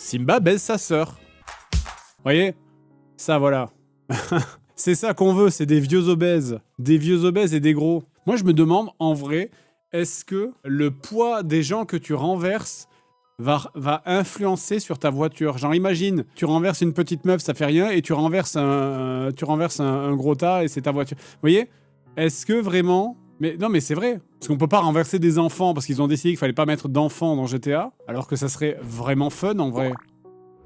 Simba baise sa sœur. Voyez? Ça, voilà. C'est ça qu'on veut, c'est des vieux obèses. Des vieux obèses et des gros. Moi, je me demande, en vrai, est-ce que le poids des gens que tu renverses va influencer sur ta voiture? Genre, imagine, tu renverses une petite meuf, ça fait rien, et tu renverses un gros tas, et c'est ta voiture. Vous voyez? Est-ce que vraiment... Mais non, mais c'est vrai. Parce qu'on peut pas renverser des enfants, parce qu'ils ont décidé qu'il fallait pas mettre d'enfants dans GTA, alors que ça serait vraiment fun, en vrai,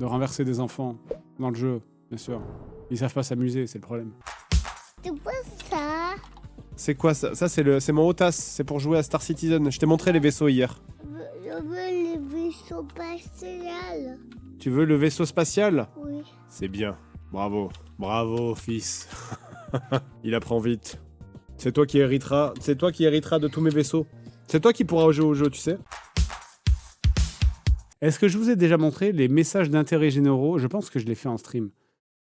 de renverser des enfants dans le jeu, bien sûr. Ils savent pas s'amuser, c'est le problème. Tu vois ça? C'est quoi ça? Ça, c'est mon Otas. C'est pour jouer à Star Citizen. Je t'ai montré les vaisseaux hier. Je veux les vaisseaux spatial. Tu veux le vaisseau spatial? Oui. C'est bien. Bravo. Bravo, fils. Il apprend vite. C'est toi qui hériteras. C'est toi qui hériteras de tous mes vaisseaux. C'est toi qui pourras jouer au jeu, tu sais. Est-ce que je vous ai déjà montré les messages d'intérêt généraux? Je pense que je l'ai fait en stream.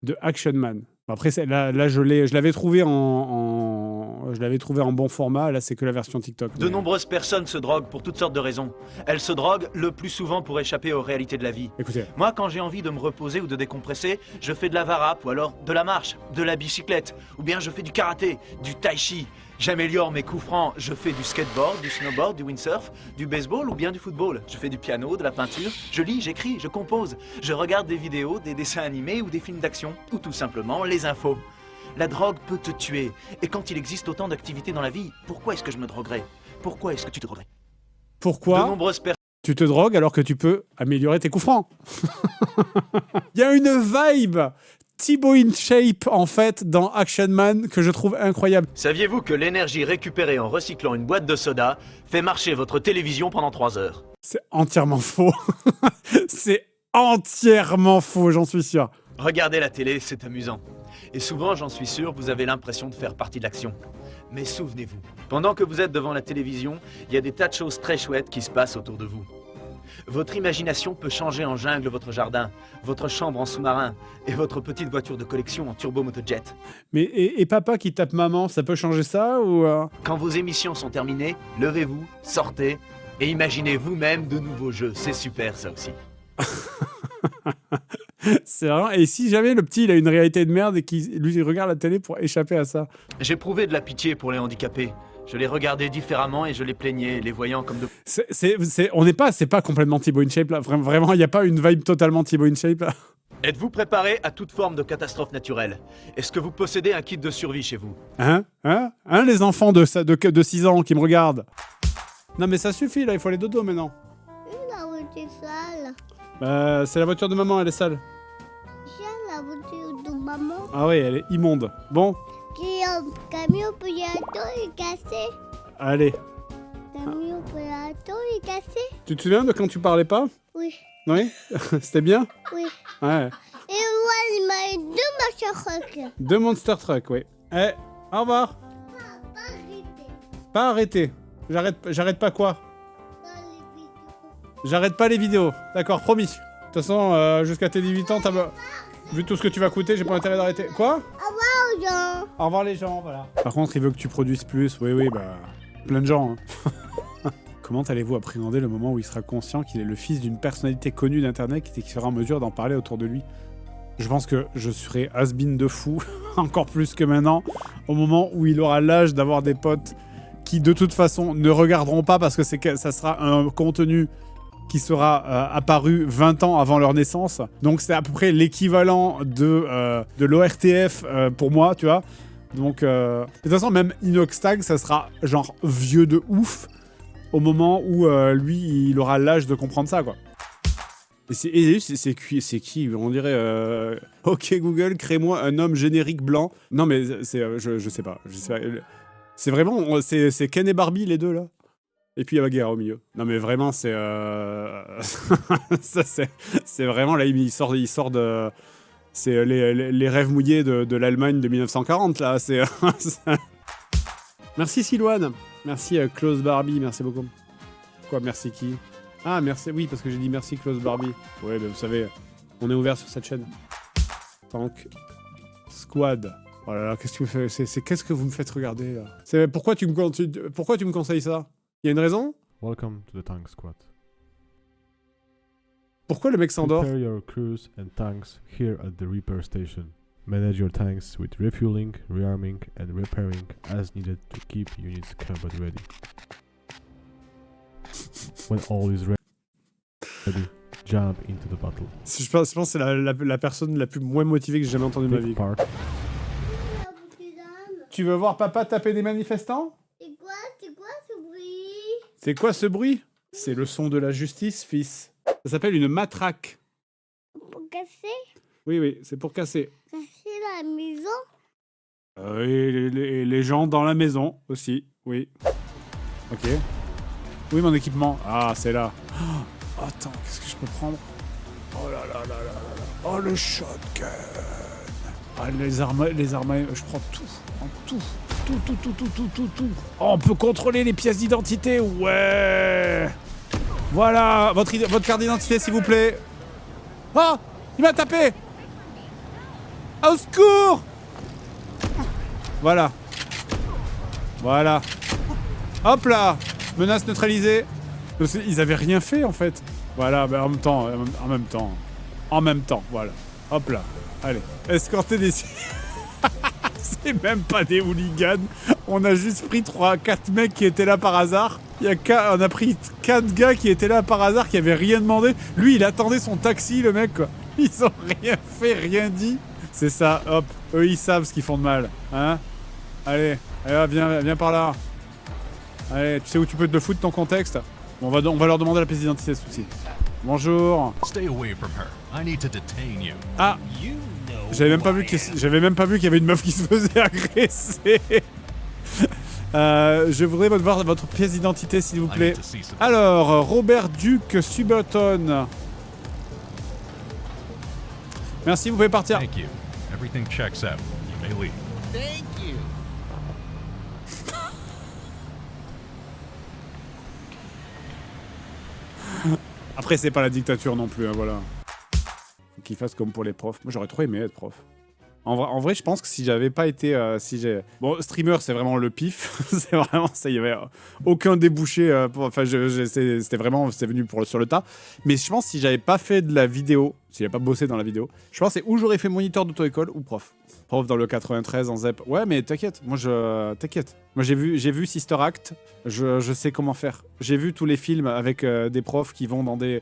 De Action Man. Après, là je l'avais trouvé je l'avais trouvé en bon format. Là, c'est que la version TikTok. De nombreuses personnes se droguent pour toutes sortes de raisons. Elles se droguent le plus souvent pour échapper aux réalités de la vie. Écoutez. Moi, quand j'ai envie de me reposer ou de décompresser, je fais de la varap ou alors de la marche, de la bicyclette, ou bien je fais du karaté, du tai chi. J'améliore mes coups francs, je fais du skateboard, du snowboard, du windsurf, du baseball ou bien du football. Je fais du piano, de la peinture, je lis, j'écris, je compose. Je regarde des vidéos, des dessins animés ou des films d'action, ou tout simplement les infos. La drogue peut te tuer, et quand il existe autant d'activités dans la vie, pourquoi est-ce que je me droguerais? Pourquoi est-ce que tu te droguerais? Pourquoi De nombreuses personnes... tu te drogues alors que tu peux améliorer tes coups francs? Il y a une vibe Thibaut InShape, en fait, dans Action Man, que je trouve incroyable. Saviez-vous que l'énergie récupérée en recyclant une boîte de soda fait marcher votre télévision pendant 3 heures? C'est entièrement faux. C'est entièrement faux, j'en suis sûr. Regardez la télé, c'est amusant. Et souvent, j'en suis sûr, vous avez l'impression de faire partie de l'action. Mais souvenez-vous, pendant que vous êtes devant la télévision, il y a des tas de choses très chouettes qui se passent autour de vous. Votre imagination peut changer en jungle votre jardin, votre chambre en sous-marin et votre petite voiture de collection en turbo-motojet. Mais et papa qui tape maman, ça peut changer ça ou Quand vos émissions sont terminées, levez-vous, sortez et imaginez vous-même de nouveaux jeux. C'est super ça aussi. C'est vraiment... Et si jamais le petit il a une réalité de merde et qu'il lui regarde la télé pour échapper à ça? J'éprouvais de la pitié pour les handicapés. Je les regardais différemment et je les plaignais, les voyant comme de... C'est pas complètement Thibaut InShape là. Vraiment, il n'y a pas une vibe totalement Thibaut InShape là. Êtes-vous préparé à toute forme de catastrophe naturelle? Est-ce que vous possédez un kit de survie chez vous? Hein, les enfants de 6 ans qui me regardent. Non mais ça suffit là, il faut aller dodo maintenant. La voiture sale. C'est la voiture de maman, elle est sale. J'ai la voiture de maman. Ah oui, elle est immonde. Bon, J'ai un camion piéton est cassé. allez. Camion piéton est cassé. Tu te souviens de quand tu parlais pas? Oui. Oui. C'était bien? Oui. Ouais. Et moi, il m'a eu 2 machins. 2 Monster Truck, oui. Au revoir. Pas arrêter. J'arrête pas quoi? J'arrête pas les vidéos. D'accord, promis. De toute façon, jusqu'à tes 18 ans, vu tout ce que tu vas coûter, j'ai pas intérêt d'arrêter. Quoi? Au revoir les gens, voilà. Par contre, il veut que tu produises plus. Oui, bah... Plein de gens, hein. Comment allez-vous appréhender le moment où il sera conscient qu'il est le fils d'une personnalité connue d'Internet et qu'il sera en mesure d'en parler autour de lui? Je pense que je serai has-been de fou, encore plus que maintenant, au moment où il aura l'âge d'avoir des potes qui, de toute façon, ne regarderont pas parce que ça sera un contenu qui sera apparu 20 ans avant leur naissance. Donc c'est à peu près l'équivalent de l'ORTF pour moi, tu vois. Donc, de toute façon, même Inoxtag, ça sera genre vieux de ouf au moment où lui, il aura l'âge de comprendre ça, quoi. Et c'est qui? On dirait OK Google, crée-moi un homme générique blanc. Non, mais je sais pas. C'est vraiment... C'est Ken et Barbie, les deux, là. Et puis il y a Bagheera au milieu. Non, mais vraiment, c'est... ça, c'est vraiment... Là, il sort de... C'est les rêves mouillés de l'Allemagne de 1940, là. Merci Silouane. Merci Close Barbie, merci beaucoup. Quoi, merci qui? Ah, merci, oui, parce que j'ai dit merci Close Barbie. Ouais, bah, vous savez, on est ouvert sur cette chaîne. Tank Squad. Oh là là, qu'est-ce que vous faites? Qu'est-ce que vous me faites regarder, là? Pourquoi tu me conseilles ça? Il y a une raison? Welcome to the Tank Squad. Pourquoi le mec s'endort? Prepare your crews and tanks here at the repair station. Manage your tanks with refueling, rearming, and repairing as needed to keep units combat ready. When all is ready, jump into the battle. Je pense que c'est la personne la plus moins motivée que j'ai jamais entendue de ma vie. Take part. Tu veux voir papa taper des manifestants? C'est quoi ce bruit? C'est quoi ce bruit? C'est le son de la justice, fils. Ça s'appelle une matraque. Pour casser Oui, c'est pour casser. la maison? Et les gens dans la maison aussi, oui. Ok. Oui, mon équipement. Ah, c'est là. Oh, attends, qu'est-ce que je peux prendre? Oh là là là là là là. Oh, le shotgun. Ah, les armes, je prends tout. Je prends tout. Oh, on peut contrôler les pièces d'identité, ouais. Voilà, votre carte d'identité, s'il vous plaît. Oh, il m'a tapé. Au secours. Voilà. Hop là. Menace neutralisée. Ils avaient rien fait, en fait. Voilà, en même temps, voilà. Hop là. Allez, escorter des... C'est même pas des hooligans. On a juste pris 3-4 mecs qui étaient là par hasard. On a pris 4 gars qui étaient là par hasard, qui avaient rien demandé. Lui, il attendait son taxi, le mec, quoi. Ils ont rien fait, rien dit. C'est ça, hop. Eux, ils savent ce qu'ils font de mal. Hein? Allez, viens par là. Allez, tu sais où tu peux te foutre ton contexte? Bon, on va leur demander la pièce d'identité, ce souci. Bonjour. Stay away from her. I need to detain you. Ah, j'avais même pas vu qu'il y avait une meuf qui se faisait agresser. Je voudrais voir votre pièce d'identité, s'il vous plaît. Alors, Robert Duke Suberton. Merci, vous pouvez partir. Thank you. Everything checks out. You may leave. Thank you. Après, c'est pas la dictature non plus, hein, voilà. Faut qu'ils fassent comme pour les profs. Moi, j'aurais trop aimé être prof. En vrai, je pense que si j'avais pas été... Bon, streamer, c'est vraiment le pif. C'est vraiment ça, il y avait aucun débouché. Enfin, c'était vraiment... C'est venu sur le tas. Mais je pense que si j'avais pas fait de la vidéo, si j'avais pas bossé dans la vidéo, je pense que c'est où j'aurais fait moniteur d'auto-école ou prof. Prof dans le 93 en ZEP. Ouais, mais t'inquiète. T'inquiète. Moi, j'ai vu Sister Act. Je sais comment faire. J'ai vu tous les films avec des profs qui vont dans des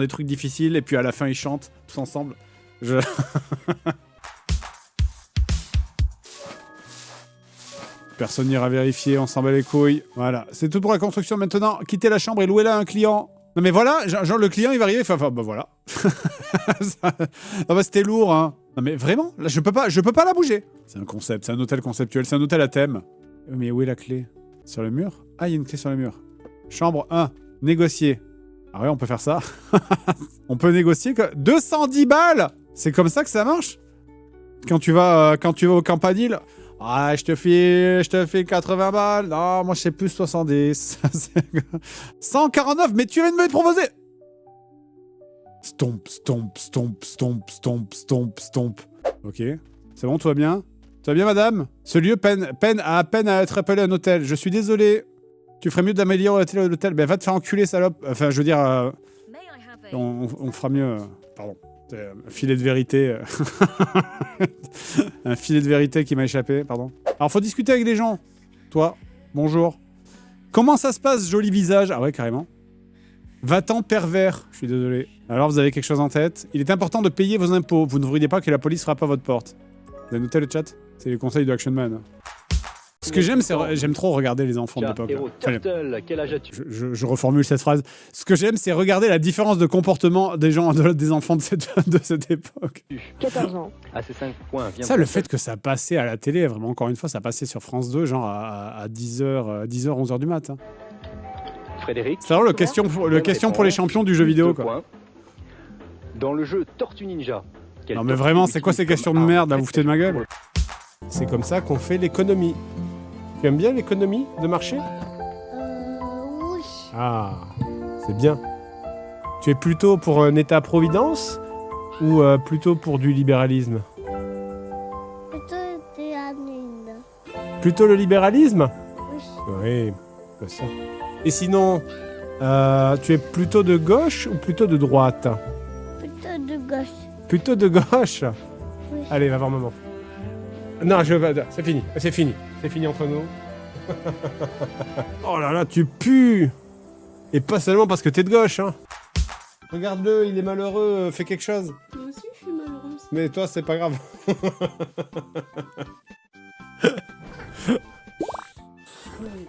trucs difficiles et puis à la fin, ils chantent tous ensemble. Personne n'ira vérifier, on s'en bat les couilles. Voilà, c'est tout pour la construction. Maintenant, quittez la chambre et louez-la à un client. Non mais voilà, genre le client il va arriver, enfin bah voilà. Non bah c'était lourd, hein. Non mais vraiment, là je peux pas la bouger. C'est un concept, c'est un hôtel conceptuel, c'est un hôtel à thème. Mais où est la clé? Sur le mur? Ah, il y a une clé sur le mur. Chambre 1, négocier. Ah ouais, on peut faire ça. On peut négocier que 210 balles. C'est comme ça que ça marche? Quand tu vas au Campanile. Ah, je te file 80 balles. Non, moi, je sais plus 70. 149, mais tu viens de me le proposer. Stomp. Ok. C'est bon, tout va bien? Tout va bien, madame? Ce lieu peine à peine à être appelé un hôtel. Je suis désolé. Tu ferais mieux d'améliorer l'hôtel. Ben, va te faire enculer, salope. Enfin, je veux dire... on fera mieux... Pardon. Un filet de vérité. Un filet de vérité qui m'a échappé, pardon. Alors, faut discuter avec les gens. Toi, bonjour. Comment ça se passe, joli visage? Ah ouais, carrément. Va-t'en, pervers. Je suis désolé. Alors, vous avez quelque chose en tête? Il est important de payer vos impôts. Vous ne voudriez pas que la police frappe à votre porte. Vous avez noté le chat? C'est les conseils de Action Man. Ce que j'aime, c'est j'aime trop regarder les enfants de l'époque. Quel âge as-tu? Je reformule cette phrase. Ce que j'aime, c'est regarder la différence de comportement des enfants de cette époque. 14 ans. À ces 5 points. Ça, le fait que ça passait à la télé, vraiment, encore une fois, ça passait sur France 2, genre à 10h, 11h du mat. Hein. Frédéric. C'est vraiment le question pour les champions du jeu vidéo, quoi. Dans le jeu Tortue Ninja. Non, mais vraiment, c'est quoi ces questions de merde, là? Vous foutez de ma gueule? C'est comme ça qu'on fait l'économie. Tu aimes bien l'économie de marché? Oui. Ah, c'est bien. Tu es plutôt pour un État-providence ou plutôt pour du libéralisme? Plutôt des années. Plutôt le libéralisme? Oui. Oui, c'est ça. Et sinon, tu es plutôt de gauche ou plutôt de droite? gauche. Plutôt de gauche. Oui. Allez, va voir maman. Non, c'est fini. C'est fini. C'est fini entre nous. Oh là là, tu pues. Et pas seulement parce que t'es de gauche, hein. Regarde-le, il est malheureux, fais quelque chose. Moi aussi, je suis malheureuse. Mais toi, c'est pas grave.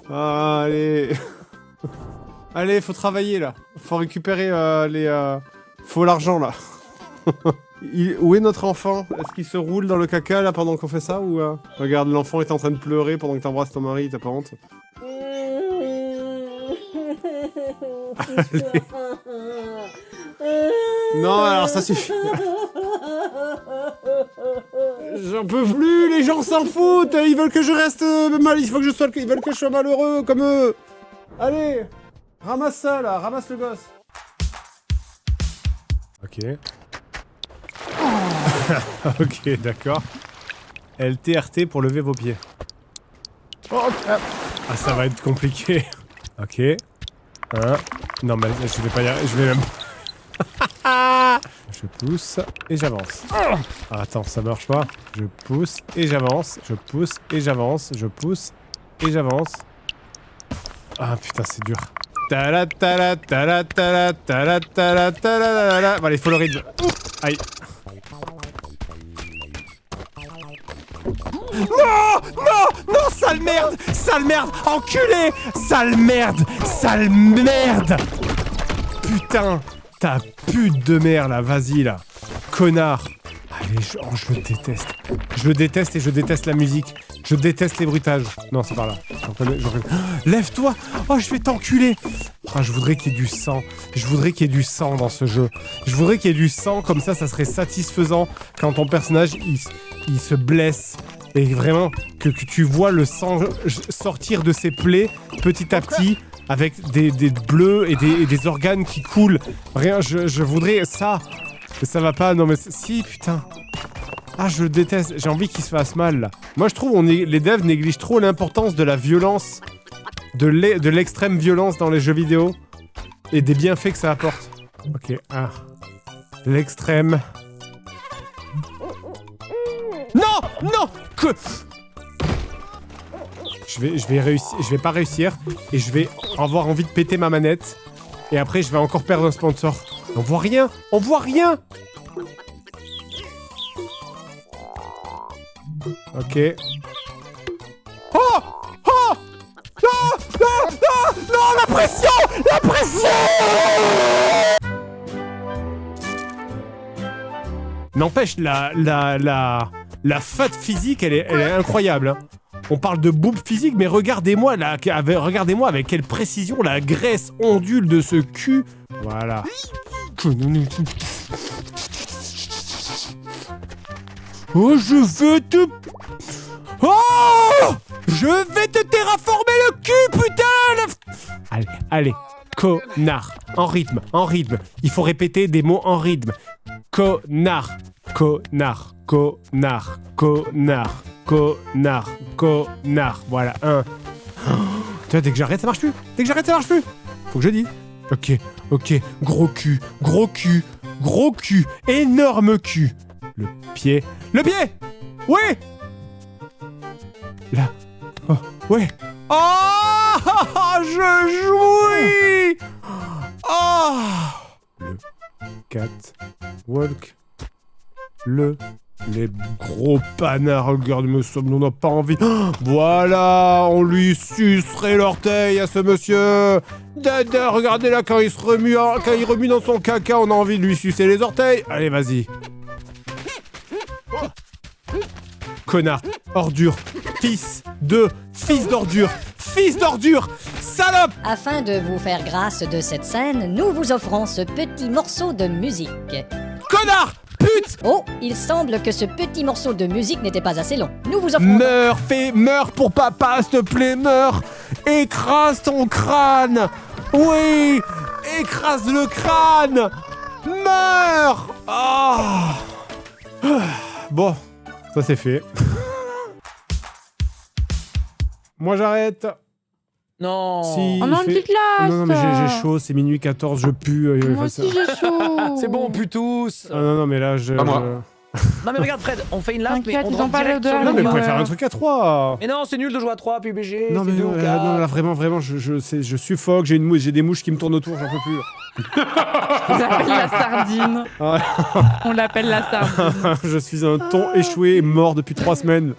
Allez. Allez, faut travailler, là. Faut récupérer faut l'argent, là. Où est notre enfant? Est-ce qu'il se roule dans le caca, là, pendant qu'on fait ça, ou... Regarde, l'enfant est en train de pleurer pendant que t'embrasses ton mari, t'as pas honte? Non, alors ça suffit. J'en peux plus, les gens s'en foutent. Ils veulent que je reste mal. Ils veulent que je sois malheureux comme eux. Allez, ramasse ça là, ramasse le gosse. Ok. Ok, d'accord. LTRT pour lever vos pieds. Oh, ah, ça va être compliqué. Ok. Non, mais je vais pas y arriver. Je vais même. Je pousse et j'avance. Ah, attends, ça marche pas. Je pousse et j'avance. Je pousse et j'avance. Je pousse et j'avance. Ah putain, c'est dur. Tala tala tala tala tala tala tala. Bon, allez, il faut le rythme. Aïe. Non! Non! Non! Sale merde! Sale merde! Enculé! Sale merde! Sale merde! Putain! Ta pute de merde là, vas-y là. Connard. Allez, je le déteste. Je le déteste et je déteste la musique. Je déteste les bruitages. Non, c'est par là. Lève-toi! Oh, je vais t'enculer! Oh, je voudrais qu'il y ait du sang. Je voudrais qu'il y ait du sang dans ce jeu. Je voudrais qu'il y ait du sang, comme ça serait satisfaisant quand ton personnage, il se blesse. Et vraiment, que tu vois le sang sortir de ses plaies petit à petit, avec des bleus et des organes qui coulent. Rien, je voudrais ça. Mais ça va pas, non mais si, putain. Ah, je le déteste, j'ai envie qu'il se fasse mal, là. Moi, je trouve les devs négligent trop l'importance de la violence, de l'extrême violence dans les jeux vidéo, et des bienfaits que ça apporte. Ok, ah. L'extrême... Non! Non! Que... Je vais pas réussir, et je vais avoir envie de péter ma manette, et après, je vais encore perdre un sponsor. On voit rien! On voit rien! Ok. Oh! Oh! Non! Non! Non! Non! La pression! La pression! N'empêche, la fat physique, elle est incroyable. Hein. On parle de boob physique, mais regardez-moi là, regardez-moi avec quelle précision la graisse ondule de ce cul. Voilà. Oh, je veux te... Oh! Je vais te terraformer le cul, putain! Allez, allez. Connard. En rythme, en rythme. Il faut répéter des mots en rythme. Connard. Connard. Connard. Connard. Connard. Connard. Voilà, un. Oh, tu vois, dès que j'arrête, ça marche plus. Dès que j'arrête, ça marche plus. Faut que je dise. Ok, ok. Gros cul. Gros cul. Gros cul. Énorme cul. Le pied. Le pied! Oui! Là. Oh, ouais. Oh! Je jouis! Oh! Le catwalk. Les gros panards, regarde-moi ça, on n'a pas envie. Oh, voilà, on lui sucerait l'orteil à ce monsieur. Dada, regardez là, quand il remue dans son caca, on a envie de lui sucer les orteils. Allez, vas-y. Connard, ordure, fils d'ordure, salope! Afin de vous faire grâce de cette scène, nous vous offrons ce petit morceau de musique. Connard! Pute! Oh, il semble que ce petit morceau de musique n'était pas assez long. Nous vous offrons... Meurs pour papa, s'il te plaît, meurs! Écrase ton crâne! Oui! Écrase le crâne! Meurs! Oh. Bon, ça c'est fait. Moi j'arrête. Non. Si, On a une petite glace. Non, mais j'ai chaud, c'est minuit 14, je pue. Moi aussi j'ai chaud. C'est bon, on pue tous. Non, mais là, Pas moi. Non mais regarde Fred, on fait une lap mais T'inquiète, on ils ont drop pas direct l'odeur, sur le Non, mais vous combat. pouvez faire un truc à 3. Mais non, c'est nul de jouer à 3 puis BG, Non, c'est mais 2 ou 4. non, là, vraiment, je suffoque, j'ai des mouches qui me tournent autour, j'en peux plus. On l'appelle la sardine. Ouais. On l'appelle la sardine. Je suis un thon échoué, mort depuis 3 semaines.